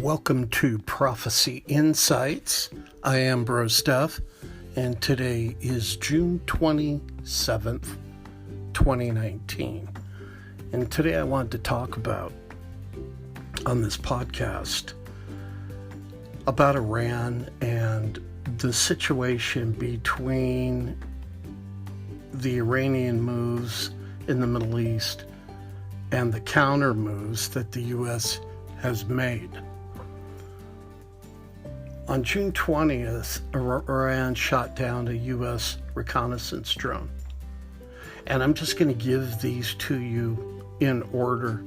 Welcome to Prophecy Insights. I am Bro Steph, and today is June 27th, 2019. And today I want to talk about, on this podcast, about Iran and the situation between the Iranian moves in the Middle East and the counter moves that the U.S. has made. On June 20th, Iran shot down a U.S. reconnaissance drone. And I'm just going to give these to you in order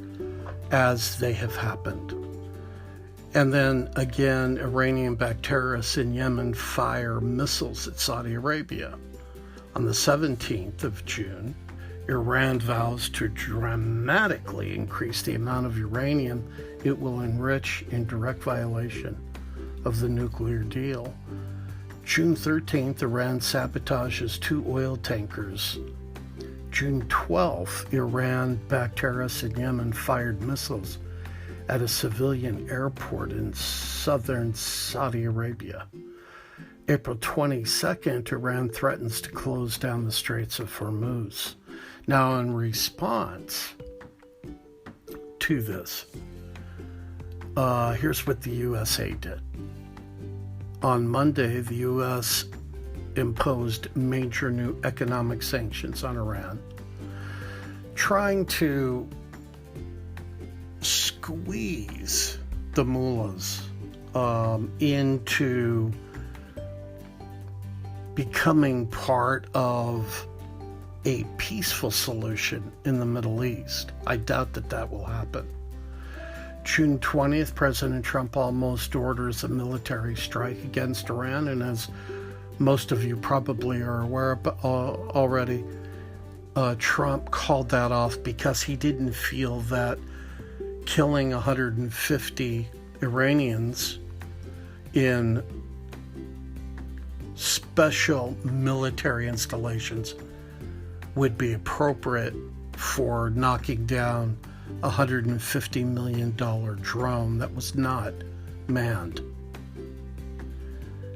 as they have happened. And then again, Iranian-backed terrorists in Yemen fire missiles at Saudi Arabia. On the 17th of June, Iran vows to dramatically increase the amount of uranium it will enrich in direct violation of the nuclear deal. June 13th, Iran sabotages 2 oil tankers. June 12th, Iran-backed terrorists in Yemen fired missiles at a civilian airport in southern Saudi Arabia. April 22nd, Iran threatens to close down the Straits of Hormuz. Now, in response to this, here's what the USA did. On Monday, the U.S. imposed major new economic sanctions on Iran, trying to squeeze the mullahs into becoming part of a peaceful solution in the Middle East. I doubt that will happen. June 20th, President Trump almost orders a military strike against Iran, and as most of you probably are aware already, Trump called that off because he didn't feel that killing 150 Iranians in special military installations would be appropriate for knocking down a $150 million drone that was not manned.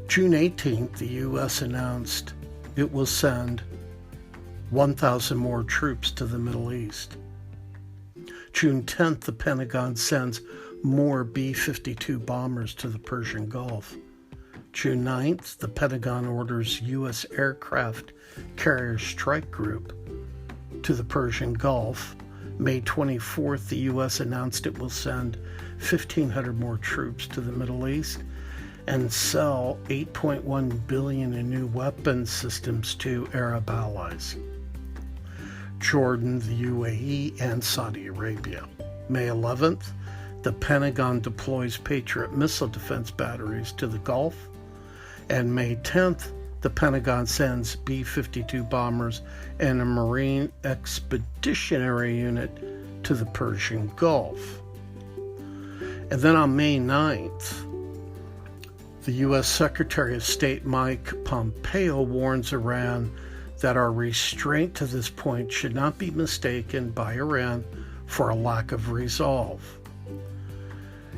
June 18th, the U.S. announced it will send 1,000 more troops to the Middle East. June 10th, the Pentagon sends more B-52 bombers to the Persian Gulf. June 9th, the Pentagon orders U.S. aircraft carrier strike group to the Persian Gulf. May 24th, the U.S. announced it will send 1,500 more troops to the Middle East and sell $8.1 billion in new weapons systems to Arab allies, Jordan, the UAE, and Saudi Arabia. May 11th, the Pentagon deploys Patriot missile defense batteries to the Gulf. And May 10th, the Pentagon sends B-52 bombers and a Marine Expeditionary Unit to the Persian Gulf. And then on May 9th, the U.S. Secretary of State Mike Pompeo warns Iran that our restraint to this point should not be mistaken by Iran for a lack of resolve.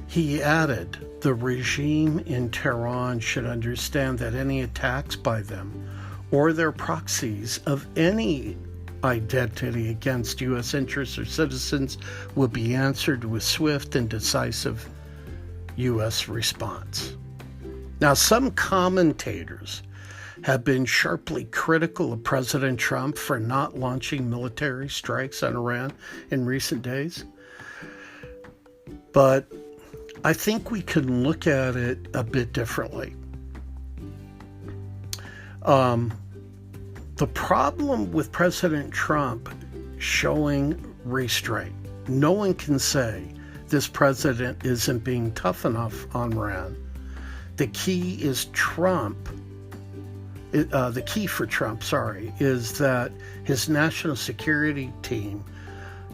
He added, the regime in Tehran should understand that any attacks by them or their proxies of any identity against U.S. interests or citizens will be answered with swift and decisive U.S. response. Now, some commentators have been sharply critical of President Trump for not launching military strikes on Iran in recent days. But I think we can look at it a bit differently. The problem with President Trump showing restraint, no one can say this president isn't being tough enough on Iran. The key is the key for Trump, is that his national security team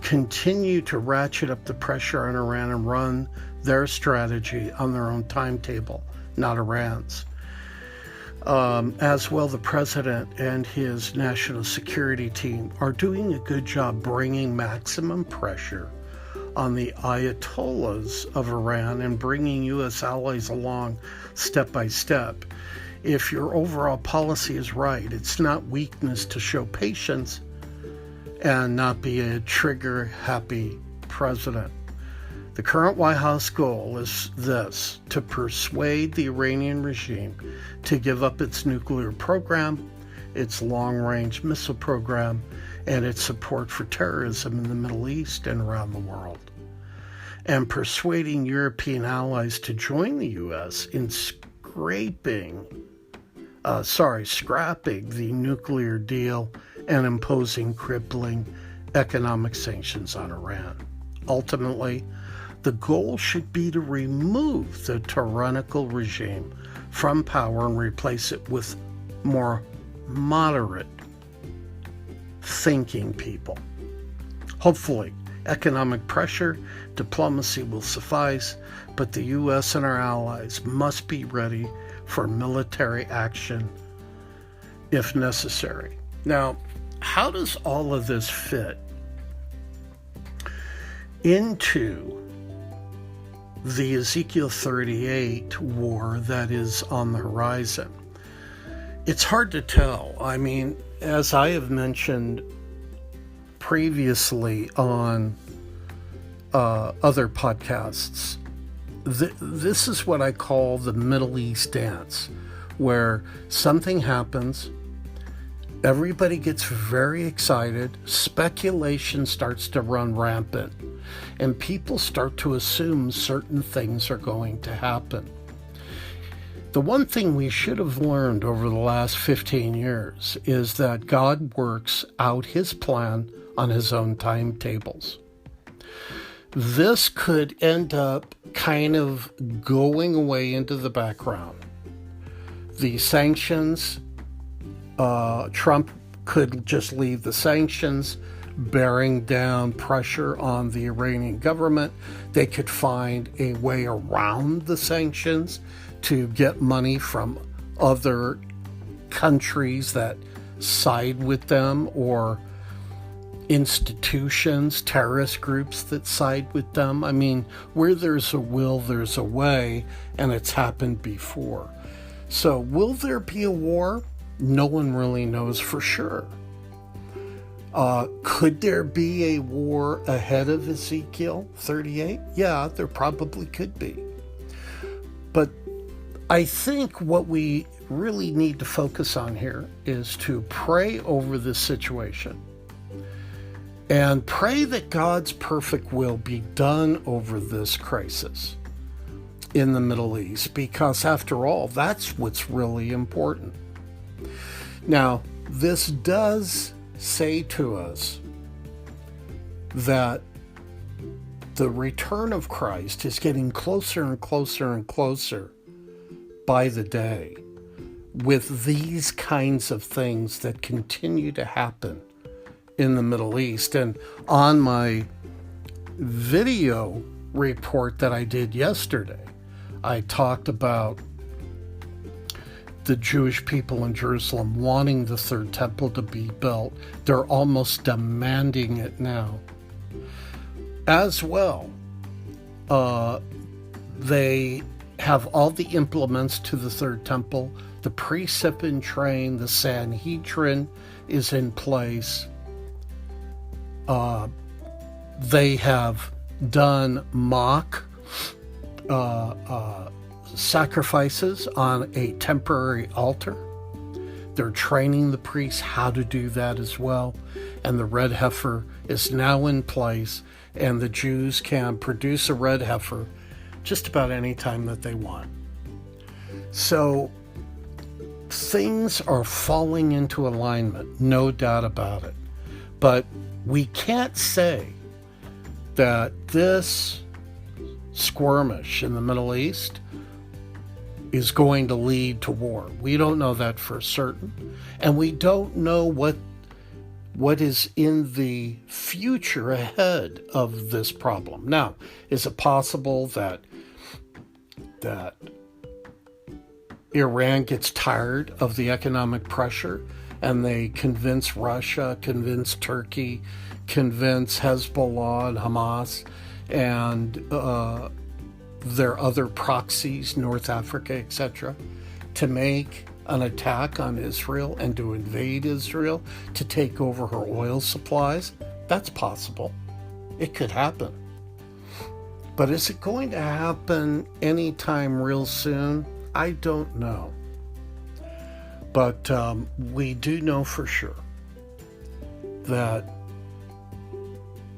continue to ratchet up the pressure on Iran and run their strategy on their own timetable, not Iran's. As well, the president and his national security team are doing a good job bringing maximum pressure on the Ayatollahs of Iran and bringing U.S. allies along step by step. If your overall policy is right, it's not weakness to show patience and not be a trigger-happy president. The current White House goal is this: to persuade the Iranian regime to give up its nuclear program, its long-range missile program, and its support for terrorism in the Middle East and around the world, and persuading European allies to join the U.S. in scrapping the nuclear deal and imposing crippling economic sanctions on Iran. Ultimately, the goal should be to remove the tyrannical regime from power and replace it with more moderate thinking people. Hopefully, economic pressure, diplomacy will suffice, but the U.S. and our allies must be ready for military action if necessary. Now, how does all of this fit into the Ezekiel 38 war that is on the horizon? It's hard to tell. I mean, as I have mentioned previously on other podcasts, this is what I call the Middle East dance, where something happens, everybody gets very excited, speculation starts to run rampant, and people start to assume certain things are going to happen. The one thing we should have learned over the last 15 years is that God works out his plan on his own timetables. This could end up kind of going away into the background. The sanctions, Trump could just leave the sanctions, bearing down pressure on the Iranian government. They could find a way around the sanctions to get money from other countries that side with them, or institutions, terrorist groups that side with them. I mean, where there's a will, there's a way, and it's happened before. So will there be a war? No one really knows for sure. Could there be a war ahead of Ezekiel 38? Yeah, there probably could be. But I think what we really need to focus on here is to pray over this situation and pray that God's perfect will be done over this crisis in the Middle East, because after all, that's what's really important. Now, this does say to us that the return of Christ is getting closer and closer and closer by the day, with these kinds of things that continue to happen in the Middle East. And on my video report that I did yesterday, I talked about the Jewish people in Jerusalem wanting the third temple to be built. They're almost demanding it now. As well, they have all the implements to the third temple. The priests have been trained. The Sanhedrin is in place. They have done mock sacrifices on a temporary altar. They're training the priests how to do that as well. And the red heifer is now in place, and the Jews can produce a red heifer just about any time that they want. So things are falling into alignment, no doubt about it. But we can't say that this skirmish in the Middle East is going to lead to war. We don't know that for certain. And we don't know what is in the future ahead of this problem. Now, is it possible that Iran gets tired of the economic pressure and they convince Russia, convince Turkey, convince Hezbollah and Hamas, and their other proxies, North Africa, etc., to make an attack on Israel and to invade Israel, to take over her oil supplies. That's possible. It could happen. But is it going to happen anytime real soon? I don't know. But we do know for sure that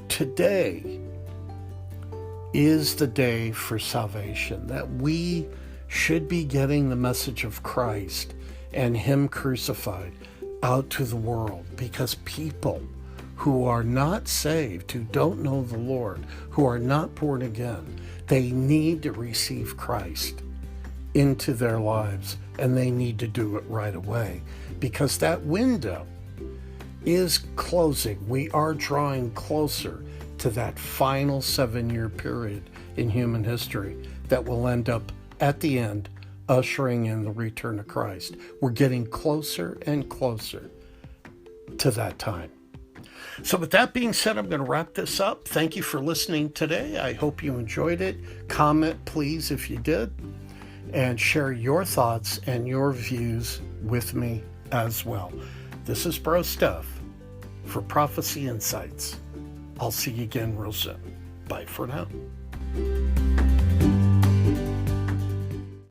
today is the day for salvation, that we should be getting the message of Christ and Him crucified out to the world, because people who are not saved, who don't know the Lord, who are not born again, they need to receive Christ into their lives, and they need to do it right away, because that window is closing. We are drawing closer to that final 7-year period in human history that will end up at the end ushering in the return of Christ. We're getting closer and closer to that time. So with that being said, I'm going to wrap this up. Thank you for listening today. I hope you enjoyed it. Comment, please, if you did, and share your thoughts and your views with me as well. This is Bro Stuff for Prophecy Insights. I'll see you again real soon. Bye for now.